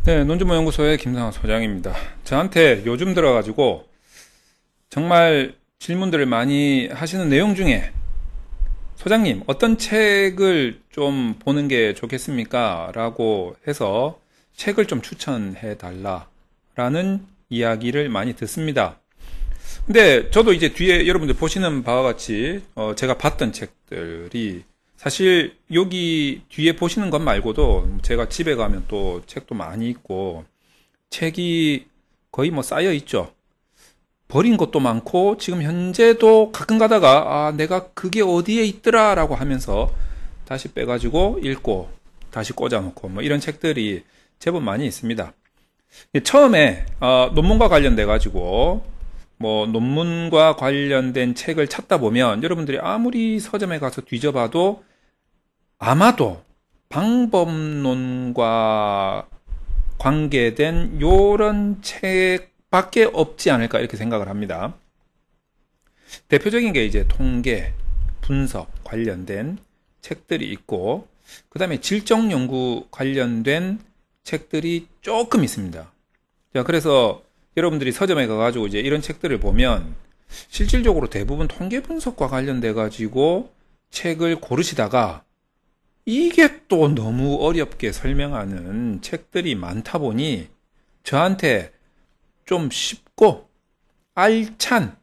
네, 논주모연구소의 김상학 소장입니다. 저한테 요즘 들어가지고 정말 질문들을 많이 하시는 내용 중에 소장님, 어떤 책을 좀 보는 게 좋겠습니까? 라고 해서 책을 좀 추천해 달라라는 이야기를 많이 듣습니다. 근데 저도 이제 뒤에 여러분들 보시는 바와 같이 제가 봤던 책들이 사실 여기 뒤에 보시는 것 말고도 제가 집에 가면 또 책도 많이 있고 책이 거의 뭐 쌓여 있죠. 버린 것도 많고 지금 현재도 가끔 가다가 내가 그게 어디에 있더라 라고 하면서 다시 빼가지고 읽고 다시 꽂아놓고 뭐 이런 책들이 제법 많이 있습니다. 처음에 논문과 관련돼 가지고 뭐 논문과 관련된 책을 찾다 보면 여러분들이 아무리 서점에 가서 뒤져봐도 아마도 방법론과 관계된 요런 책밖에 없지 않을까 이렇게 생각을 합니다. 대표적인 게 이제 통계, 분석 관련된 책들이 있고 그 다음에 질적 연구 관련된 책들이 조금 있습니다. 자, 그래서 여러분들이 서점에 가가지고 이제 이런 책들을 보면 실질적으로 대부분 통계 분석과 관련돼 가지고 책을 고르시다가 이게 또 너무 어렵게 설명하는 책들이 많다 보니 저한테 좀 쉽고 알찬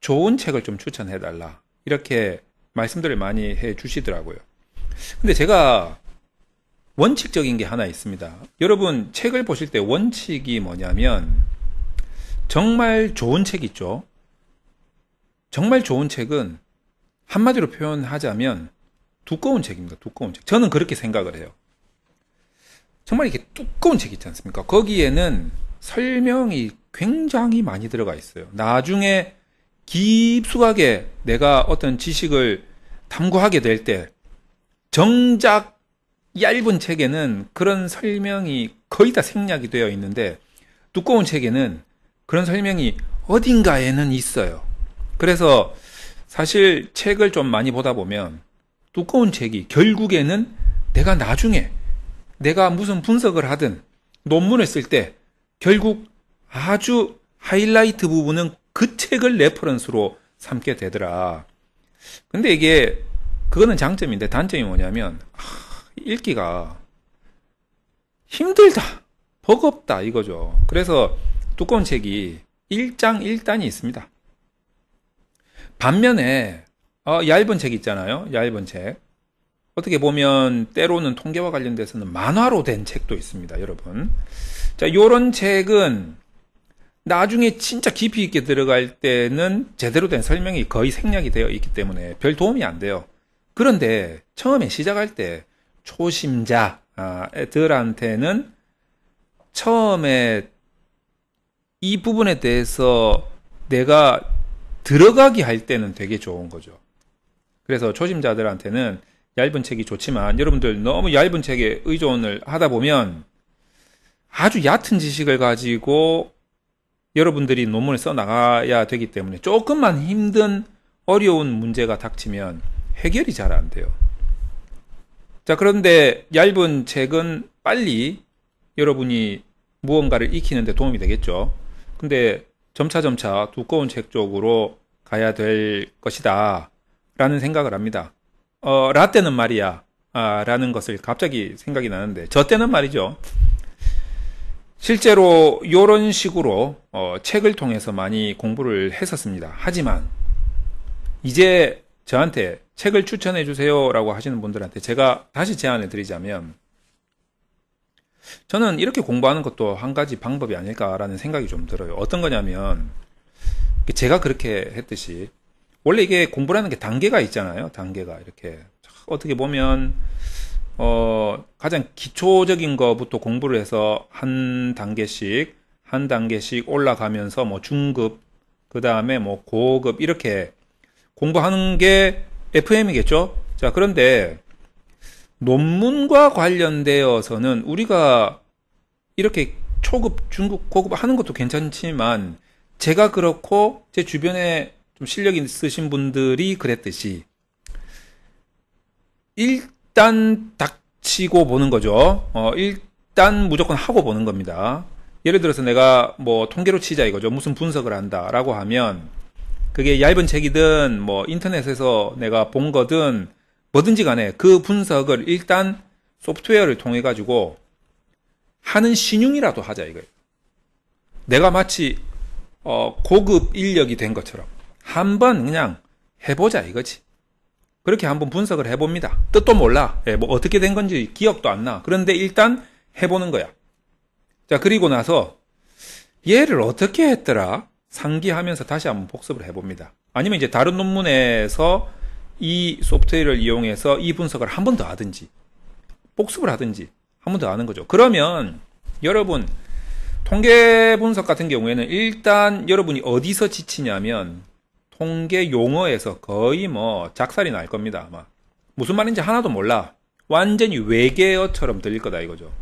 좋은 책을 좀 추천해달라 이렇게 말씀들을 많이 해 주시더라고요. 근데 제가 원칙적인 게 하나 있습니다. 여러분 책을 보실 때 원칙이 뭐냐면 정말 좋은 책 있죠. 정말 좋은 책은 한마디로 표현하자면 두꺼운 책입니다. 두꺼운 책. 저는 그렇게 생각을 해요. 정말 이렇게 두꺼운 책 있지 않습니까? 거기에는 설명이 굉장히 많이 들어가 있어요. 나중에 깊숙하게 내가 어떤 지식을 탐구하게 될 때 정작 얇은 책에는 그런 설명이 거의 다 생략이 되어 있는데 두꺼운 책에는 그런 설명이 어딘가에는 있어요. 그래서 사실 책을 좀 많이 보다 보면 두꺼운 책이 결국에는 내가 나중에 내가 무슨 분석을 하든 논문을 쓸 때 결국 아주 하이라이트 부분은 그 책을 레퍼런스로 삼게 되더라. 근데 이게 그거는 장점인데 단점이 뭐냐면 읽기가 힘들다, 버겁다 이거죠. 그래서 두꺼운 책이 1장 1단이 있습니다. 반면에 얇은 책 있잖아요. 얇은 책. 어떻게 보면 때로는 통계와 관련돼서는 만화로 된 책도 있습니다, 여러분. 자, 요런 책은 나중에 진짜 깊이 있게 들어갈 때는 제대로 된 설명이 거의 생략이 되어 있기 때문에 별 도움이 안 돼요. 그런데 처음에 시작할 때 초심자들한테는 처음에 이 부분에 대해서 내가 들어가기 할 때는 되게 좋은 거죠. 그래서 초심자들한테는 얇은 책이 좋지만 여러분들 너무 얇은 책에 의존을 하다 보면 아주 얕은 지식을 가지고 여러분들이 논문을 써 나가야 되기 때문에 조금만 힘든 어려운 문제가 닥치면 해결이 잘 안 돼요. 자, 그런데 얇은 책은 빨리 여러분이 무언가를 익히는데 도움이 되겠죠. 근데 점차 두꺼운 책 쪽으로 가야 될 것이다 라는 생각을 합니다. 라떼는 말이야 라는 것을 갑자기 생각이 나는데 저 때는 말이죠. 실제로 이런 식으로 책을 통해서 많이 공부를 했었습니다. 하지만 이제 저한테 책을 추천해 주세요 라고 하시는 분들한테 제가 다시 제안을 드리자면 저는 이렇게 공부하는 것도 한 가지 방법이 아닐까라는 생각이 좀 들어요. 어떤 거냐면 제가 그렇게 했듯이 원래 이게 공부라는 게 단계가 있잖아요. 단계가 이렇게 어떻게 보면 가장 기초적인 거부터 공부를 해서 한 단계씩 올라가면서 뭐 중급 그 다음에 뭐 고급 이렇게 공부하는 게 FM이겠죠. 자, 그런데 논문과 관련되어서는 우리가 이렇게 초급, 중급, 고급 하는 것도 괜찮지만 제가 그렇고 제 주변에 좀 실력 있으신 분들이 그랬듯이 일단 닥치고 보는 거죠. 일단 무조건 하고 보는 겁니다. 예를 들어서 내가 뭐 통계로 치자 이거죠. 무슨 분석을 한다라고 하면 그게 얇은 책이든 뭐 인터넷에서 내가 본 거든 뭐든지 간에 그 분석을 일단 소프트웨어를 통해 가지고 하는 신용이라도 하자 이거예요. 내가 마치 고급 인력이 된 것처럼 한번 그냥 해보자 이거지. 그렇게 한번 분석을 해봅니다. 뜻도 몰라. 뭐 어떻게 된 건지 기억도 안 나. 그런데 일단 해보는 거야. 자, 그리고 나서 얘를 어떻게 했더라? 상기하면서 다시 한번 복습을 해봅니다. 아니면 이제 다른 논문에서 이 소프트웨어를 이용해서 이 분석을 한 번 더 하든지 복습을 하든지 한 번 더 하는 거죠. 그러면 여러분 통계 분석 같은 경우에는 일단 여러분이 어디서 지치냐면 통계 용어에서 거의 뭐 작살이 날 겁니다. 아마 무슨 말인지 하나도 몰라. 완전히 외계어처럼 들릴 거다 이거죠.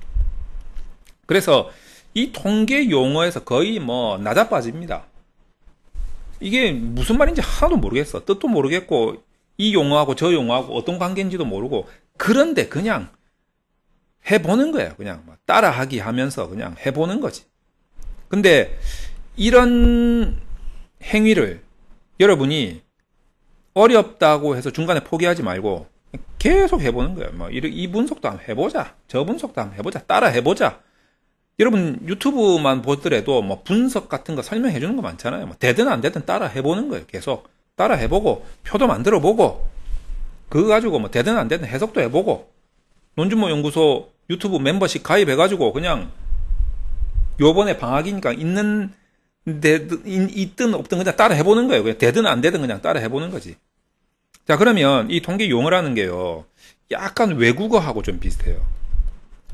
그래서 이 통계 용어에서 거의 뭐 나자빠집니다. 이게 무슨 말인지 하나도 모르겠어. 뜻도 모르겠고 이 용어하고 저 용어하고 어떤 관계인지도 모르고 그런데 그냥 해보는 거예요. 그냥 따라하기 하면서 그냥 해보는 거지. 근데 이런 행위를 여러분이 어렵다고 해서 중간에 포기하지 말고 계속 해보는 거예요. 뭐 이 분석도 한번 해보자. 저 분석도 한번 해보자. 따라 해보자. 여러분 유튜브만 보더라도 뭐 분석 같은 거 설명해 주는 거 많잖아요. 뭐 되든 안 되든 따라 해보는 거예요. 계속 따라 해보고 표도 만들어 보고 그거 가지고 뭐 되든 안 되든 해석도 해보고 논준모 연구소 유튜브 멤버십 가입해가지고 그냥 요번에 방학이니까 있든 없든 그냥 따라 해보는 거예요. 그냥 되든 안 되든 그냥 따라 해보는 거지. 자, 그러면 이 통계 용어라는 게요, 약간 외국어하고 좀 비슷해요.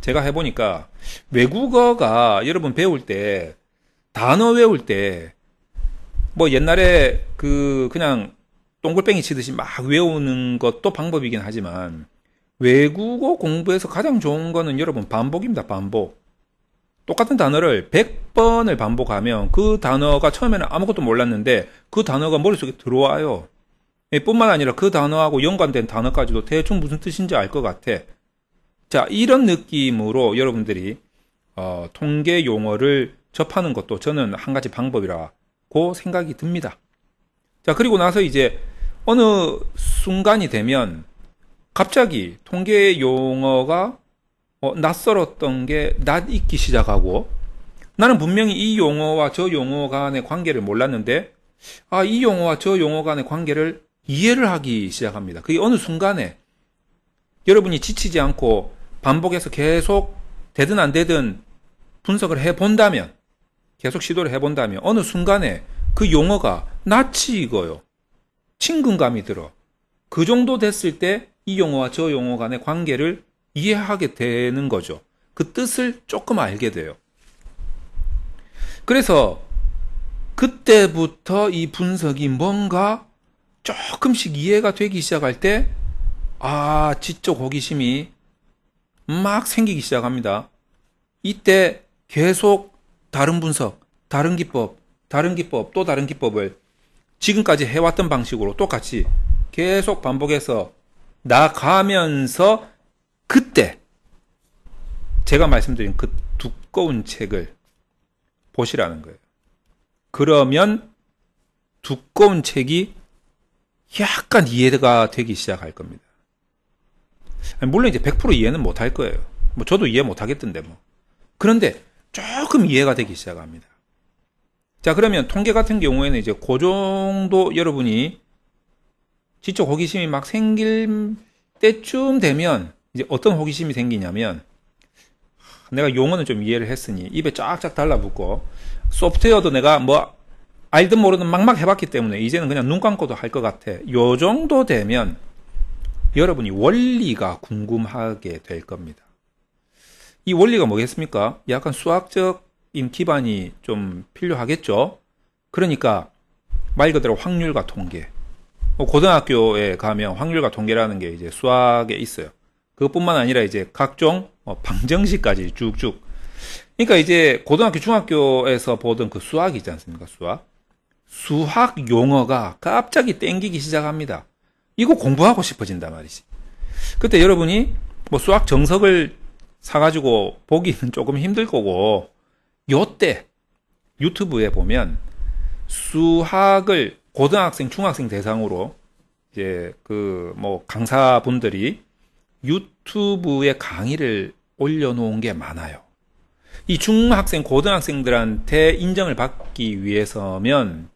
제가 해보니까 외국어가 여러분 배울 때 단어 외울 때 뭐 옛날에 그냥 똥글뱅이 치듯이 막 외우는 것도 방법이긴 하지만 외국어 공부에서 가장 좋은 거는 여러분 반복입니다. 반복. 똑같은 단어를 100번을 반복하면 그 단어가 처음에는 아무것도 몰랐는데 그 단어가 머릿속에 들어와요. 뿐만 아니라 그 단어하고 연관된 단어까지도 대충 무슨 뜻인지 알 것 같아. 자, 이런 느낌으로 여러분들이 통계 용어를 접하는 것도 저는 한 가지 방법이라고 생각이 듭니다. 자, 그리고 나서 이제 어느 순간이 되면 갑자기 통계 용어가 낯설었던 게 낯익기 시작하고 나는 분명히 이 용어와 저 용어 간의 관계를 몰랐는데 이 용어와 저 용어 간의 관계를 이해를 하기 시작합니다. 그게 어느 순간에 여러분이 지치지 않고 반복해서 계속 되든 안 되든 분석을 해본다면 계속 시도를 해본다면 어느 순간에 그 용어가 낯이 익어요. 친근감이 들어. 그 정도 됐을 때 이 용어와 저 용어 간의 관계를 이해하게 되는 거죠. 그 뜻을 조금 알게 돼요. 그래서 그때부터 이 분석이 뭔가 조금씩 이해가 되기 시작할 때 지적 호기심이 막 생기기 시작합니다. 이때 계속 다른 분석, 다른 기법, 또 다른 기법을 지금까지 해왔던 방식으로 똑같이 계속 반복해서 나가면서 그때 제가 말씀드린 그 두꺼운 책을 보시라는 거예요. 그러면 두꺼운 책이 약간 이해가 되기 시작할 겁니다. 물론 이제 100% 이해는 못 할 거예요. 뭐 저도 이해 못 하겠던데 뭐. 그런데 조금 이해가 되기 시작합니다. 자, 그러면 통계 같은 경우에는 이제 그 정도 여러분이 지적 호기심이 막 생길 때쯤 되면 이제 어떤 호기심이 생기냐면 내가 용어는 좀 이해를 했으니 입에 쫙쫙 달라붙고 소프트웨어도 내가 뭐 알든 모르든 막막 해봤기 때문에 이제는 그냥 눈 감고도 할 것 같아. 요 정도 되면 여러분이 원리가 궁금하게 될 겁니다. 이 원리가 뭐겠습니까? 약간 수학적인 기반이 좀 필요하겠죠? 그러니까 말 그대로 확률과 통계. 고등학교에 가면 확률과 통계라는 게 이제 수학에 있어요. 그것뿐만 아니라 이제 각종 방정식까지 쭉쭉. 그러니까 이제 고등학교, 중학교에서 보던 그 수학이 있지 않습니까? 수학 용어가 갑자기 땡기기 시작합니다. 이거 공부하고 싶어진단 말이지. 그때 여러분이 뭐 수학 정석을 사가지고 보기는 조금 힘들 거고, 요때 유튜브에 보면 수학을 고등학생, 중학생 대상으로 이제 그 뭐 강사분들이 유튜브에 강의를 올려놓은 게 많아요. 이 중학생, 고등학생들한테 인정을 받기 위해서면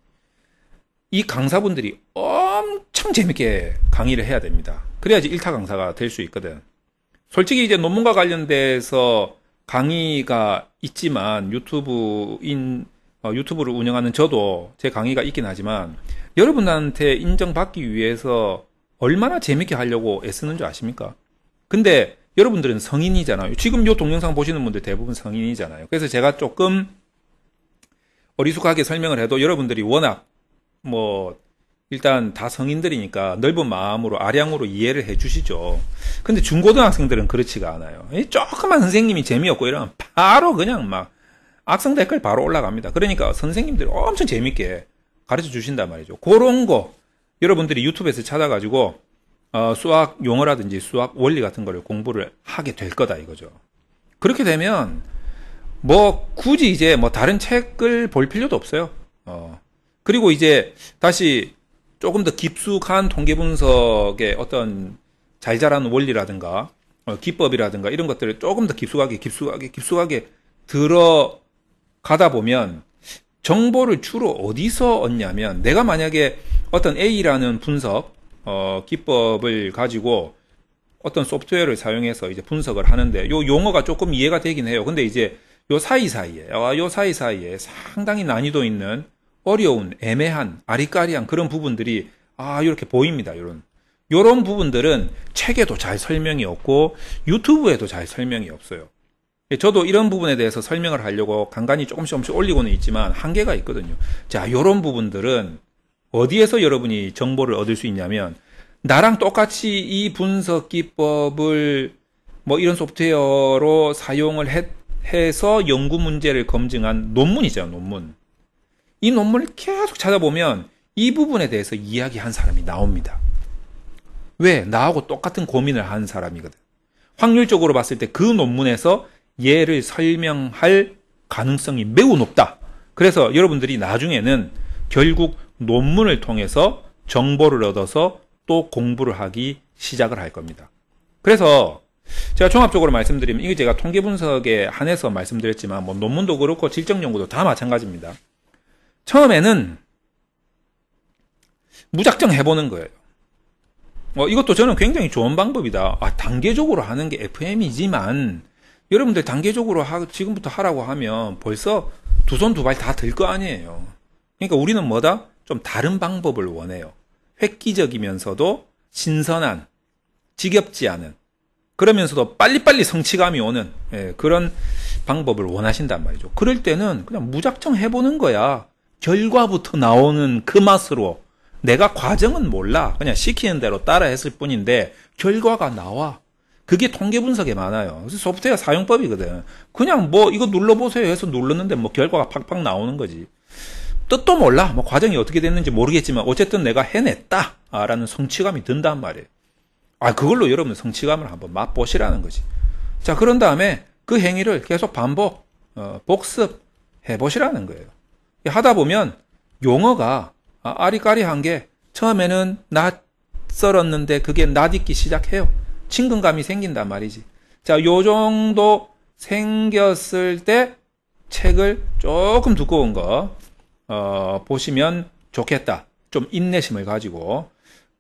이 강사분들이 엄청 재밌게 강의를 해야 됩니다. 그래야지 1타 강사가 될 수 있거든. 솔직히 이제 논문과 관련돼서 강의가 있지만 유튜브를 운영하는 저도 제 강의가 있긴 하지만 여러분한테 인정받기 위해서 얼마나 재밌게 하려고 애쓰는 줄 아십니까? 근데 여러분들은 성인이잖아요. 지금 요 동영상 보시는 분들 대부분 성인이잖아요. 그래서 제가 조금 어리숙하게 설명을 해도 여러분들이 워낙 뭐 일단 다 성인들이니까 넓은 마음으로 아량으로 이해를 해 주시죠. 근데 중고등학생들은 그렇지가 않아요. 조그만 선생님이 재미없고 이러면 바로 그냥 막 악성 댓글 바로 올라갑니다. 그러니까 선생님들이 엄청 재밌게 가르쳐 주신단 말이죠. 그런 거 여러분들이 유튜브에서 찾아가지고 수학 용어라든지 수학 원리 같은 거를 공부를 하게 될 거다 이거죠. 그렇게 되면 뭐 굳이 이제 뭐 다른 책을 볼 필요도 없어요. 그리고 이제 다시 조금 더 깊숙한 통계 분석의 어떤 잘 자라는 원리라든가 기법이라든가 이런 것들을 조금 더 깊숙하게 들어가다 보면 정보를 주로 어디서 얻냐면 내가 만약에 어떤 A라는 분석 기법을 가지고 어떤 소프트웨어를 사용해서 이제 분석을 하는데 요 용어가 조금 이해가 되긴 해요. 근데 이제 요 사이사이에 상당히 난이도 있는 어려운 애매한 아리까리한 그런 부분들이 이렇게 보입니다. 요런 부분들은 책에도 잘 설명이 없고 유튜브에도 잘 설명이 없어요. 저도 이런 부분에 대해서 설명을 하려고 간간히 조금씩 올리고는 있지만 한계가 있거든요. 자, 요런 부분들은 어디에서 여러분이 정보를 얻을 수 있냐면 나랑 똑같이 이 분석 기법을 뭐 이런 소프트웨어로 사용을 해서 연구 문제를 검증한 논문이죠, 논문. 이 논문을 계속 찾아보면 이 부분에 대해서 이야기한 사람이 나옵니다. 왜? 나하고 똑같은 고민을 한 사람이거든. 확률적으로 봤을 때 그 논문에서 얘를 설명할 가능성이 매우 높다. 그래서 여러분들이 나중에는 결국 논문을 통해서 정보를 얻어서 또 공부를 하기 시작을 할 겁니다. 그래서 제가 종합적으로 말씀드리면 이게 제가 통계 분석에 한해서 말씀드렸지만 뭐 논문도 그렇고 질적 연구도 다 마찬가지입니다. 처음에는 무작정 해보는 거예요. 이것도 저는 굉장히 좋은 방법이다. 단계적으로 하는 게 FM이지만 여러분들 단계적으로 지금부터 하라고 하면 벌써 두 손 두 발 다 들 거 아니에요. 그러니까 우리는 뭐다? 좀 다른 방법을 원해요. 획기적이면서도 신선한, 지겹지 않은, 그러면서도 빨리빨리 성취감이 오는 그런 방법을 원하신단 말이죠. 그럴 때는 그냥 무작정 해보는 거야. 결과부터 나오는 그 맛으로. 내가 과정은 몰라. 그냥 시키는 대로 따라 했을 뿐인데 결과가 나와. 그게 통계 분석에 많아요. 그래서 소프트웨어 사용법이거든. 그냥 뭐 이거 눌러보세요 해서 눌렀는데 뭐 결과가 팍팍 나오는 거지. 뜻도 몰라. 뭐 과정이 어떻게 됐는지 모르겠지만 어쨌든 내가 해냈다. 라는 성취감이 든단 말이에요. 그걸로 여러분 성취감을 한번 맛보시라는 거지. 자, 그런 다음에 그 행위를 계속 반복, 복습해 보시라는 거예요. 하다 보면 용어가 아리까리한 게 처음에는 낯설었는데 그게 낯익기 시작해요. 친근감이 생긴단 말이지. 자, 요 정도 생겼을 때 책을 조금 두꺼운 거 보시면 좋겠다. 좀 인내심을 가지고.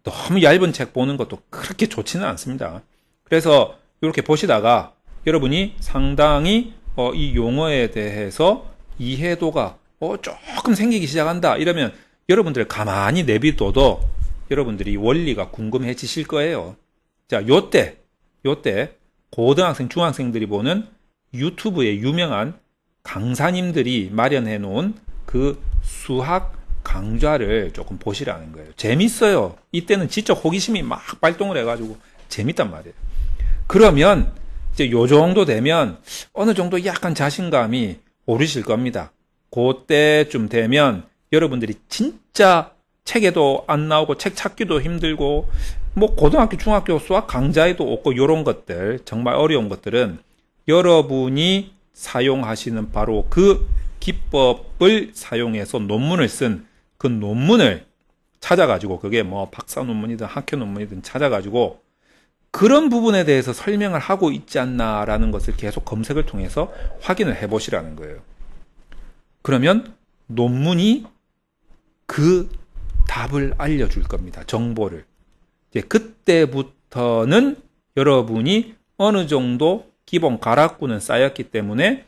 너무 얇은 책 보는 것도 그렇게 좋지는 않습니다. 그래서 이렇게 보시다가 여러분이 상당히 이 용어에 대해서 이해도가 조금 생기기 시작한다. 이러면 여러분들 가만히 내비둬도 여러분들이 원리가 궁금해지실 거예요. 자, 요때 고등학생, 중학생들이 보는 유튜브에 유명한 강사님들이 마련해 놓은 그 수학 강좌를 조금 보시라는 거예요. 재밌어요. 이때는 지적 호기심이 막 발동을 해가지고 재밌단 말이에요. 그러면 이제 요 정도 되면 어느 정도 약간 자신감이 오르실 겁니다. 그때쯤 되면 여러분들이 진짜 책에도 안 나오고 책 찾기도 힘들고 뭐 고등학교, 중학교 수학 강좌에도 없고 요런 것들 정말 어려운 것들은 여러분이 사용하시는 바로 그 기법을 사용해서 논문을 쓴 그 논문을 찾아가지고, 그게 뭐 박사 논문이든 학회 논문이든 찾아가지고 그런 부분에 대해서 설명을 하고 있지 않나라는 것을 계속 검색을 통해서 확인을 해보시라는 거예요. 그러면 논문이 그 답을 알려줄 겁니다. 정보를. 이제 그때부터는 여러분이 어느 정도 기본 가락구는 쌓였기 때문에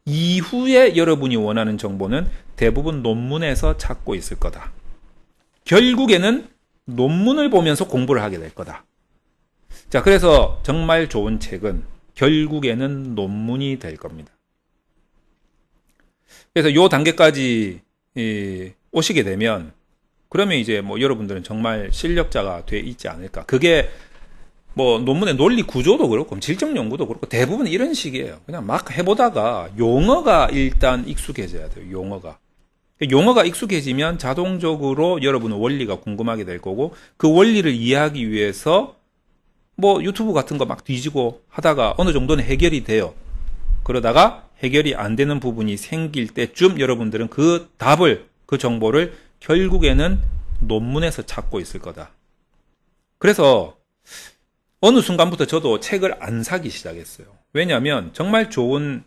이후에 여러분이 원하는 정보는 대부분 논문에서 찾고 있을 거다. 결국에는 논문을 보면서 공부를 하게 될 거다. 자, 그래서 정말 좋은 책은 결국에는 논문이 될 겁니다. 그래서 이 단계까지 오시게 되면, 그러면 이제 뭐 여러분들은 정말 실력자가 돼 있지 않을까. 그게 뭐 논문의 논리 구조도 그렇고 질적 연구도 그렇고 대부분 이런 식이에요. 그냥 막 해보다가 용어가 일단 익숙해져야 돼요. 용어가 익숙해지면 자동적으로 여러분은 원리가 궁금하게 될 거고, 그 원리를 이해하기 위해서 뭐 유튜브 같은 거 막 뒤지고 하다가 어느 정도는 해결이 돼요. 그러다가 해결이 안 되는 부분이 생길 때쯤 여러분들은 그 답을, 그 정보를 결국에는 논문에서 찾고 있을 거다. 그래서 어느 순간부터 저도 책을 안 사기 시작했어요. 왜냐하면 정말 좋은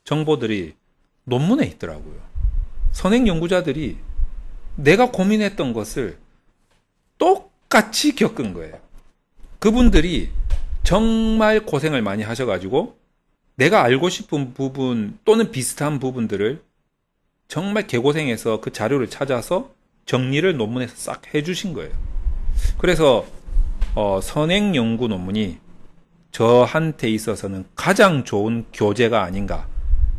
정보들이 논문에 있더라고요. 선행 연구자들이 내가 고민했던 것을 똑같이 겪은 거예요. 그분들이 정말 고생을 많이 하셔가지고 내가 알고 싶은 부분 또는 비슷한 부분들을 정말 개고생해서 그 자료를 찾아서 정리를 논문에서 싹 해주신 거예요. 그래서 선행 연구 논문이 저한테 있어서는 가장 좋은 교재가 아닌가.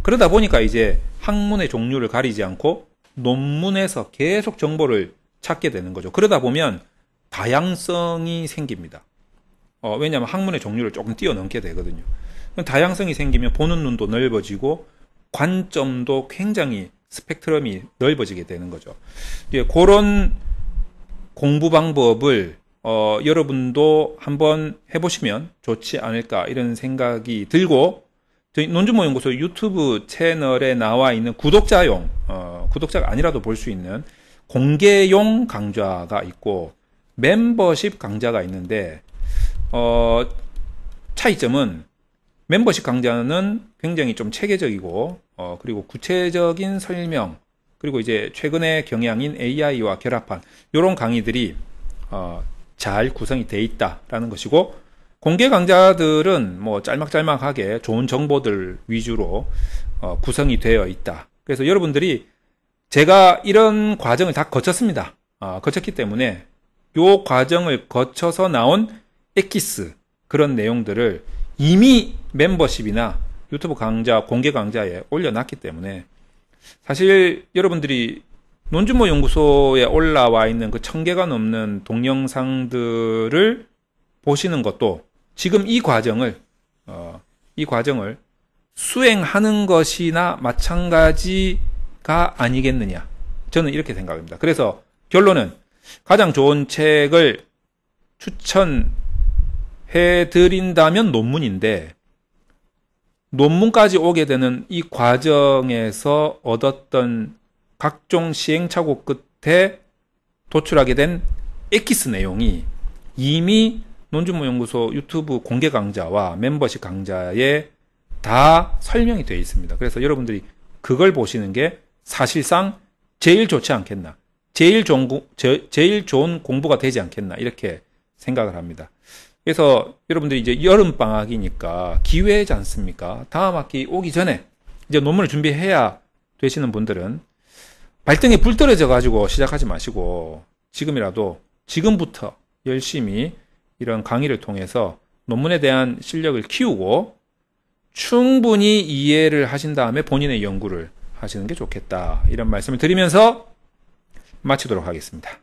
그러다 보니까 이제 학문의 종류를 가리지 않고 논문에서 계속 정보를 찾게 되는 거죠. 그러다 보면 다양성이 생깁니다. 왜냐하면 학문의 종류를 조금 뛰어넘게 되거든요. 다양성이 생기면 보는 눈도 넓어지고 관점도 굉장히 스펙트럼이 넓어지게 되는 거죠. 그런 공부 방법을 여러분도 한번 해보시면 좋지 않을까 이런 생각이 들고, 저희 논준모연구소 유튜브 채널에 나와 있는 구독자용, 구독자가 아니라도 볼 수 있는 공개용 강좌가 있고 멤버십 강좌가 있는데, 차이점은 멤버십 강좌는 굉장히 좀 체계적이고 그리고 구체적인 설명, 그리고 이제 최근의 경향인 AI와 결합한 이런 강의들이 잘 구성이 돼 있다라는 것이고, 공개 강좌들은 뭐 짤막짤막하게 좋은 정보들 위주로 구성이 되어 있다. 그래서 여러분들이, 제가 이런 과정을 다 거쳤습니다. 거쳤기 때문에 이 과정을 거쳐서 나온 엑기스, 그런 내용들을 이미 멤버십이나 유튜브 강좌, 공개 강좌에 올려놨기 때문에 사실 여러분들이 논준모 연구소에 올라와 있는 그 1000개가 넘는 동영상들을 보시는 것도 지금 이 과정을 수행하는 것이나 마찬가지가 아니겠느냐. 저는 이렇게 생각합니다. 그래서 결론은 가장 좋은 책을 추천해드린다면 논문인데, 논문까지 오게 되는 이 과정에서 얻었던 각종 시행착오 끝에 도출하게 된 엑기스 내용이 이미 논준모연구소 유튜브 공개 강좌와 멤버십 강좌에 다 설명이 되어 있습니다. 그래서 여러분들이 그걸 보시는 게 사실상 제일 좋지 않겠나, 제일 좋은 공부가 되지 않겠나, 이렇게 생각을 합니다. 그래서 여러분들이 이제 여름방학이니까 기회지 않습니까? 다음 학기 오기 전에 이제 논문을 준비해야 되시는 분들은 발등에 불 떨어져 가지고 시작하지 마시고 지금부터 열심히 이런 강의를 통해서 논문에 대한 실력을 키우고 충분히 이해를 하신 다음에 본인의 연구를 하시는 게 좋겠다, 이런 말씀을 드리면서 마치도록 하겠습니다.